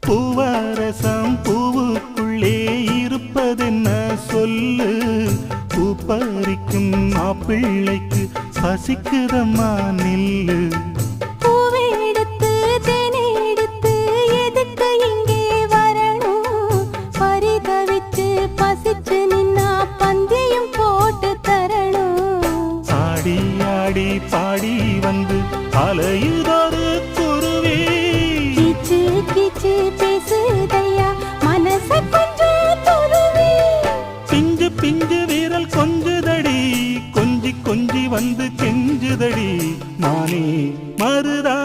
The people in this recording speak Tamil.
பூவரசம் பூவுக்குள்ளே இருப்பதென்ன சொல்லு, பூ பறிக்கும் மாப்பிள்ளைக்கு பசிக்குதம்மா நில்லு. பூவெடுத்து தேனெடுத்து எதுக்கு இங்கே வரணும், பரிதவிச்சு பசிச்சு நின்னா பந்தியும் போட்டு தரணும். ஆடி ஆடி பாடி வந்து அலையுதொரு குருவி, கீச்சு கீச்சு பேசுதையா மனச கொஞ்சம் துருவி. பிஞ்சு பிஞ்சு வீரல் கொஞ்சுதடி, கொஞ்சி கொஞ்சி வந்து கெஞ்சுதடி, நானே மருதா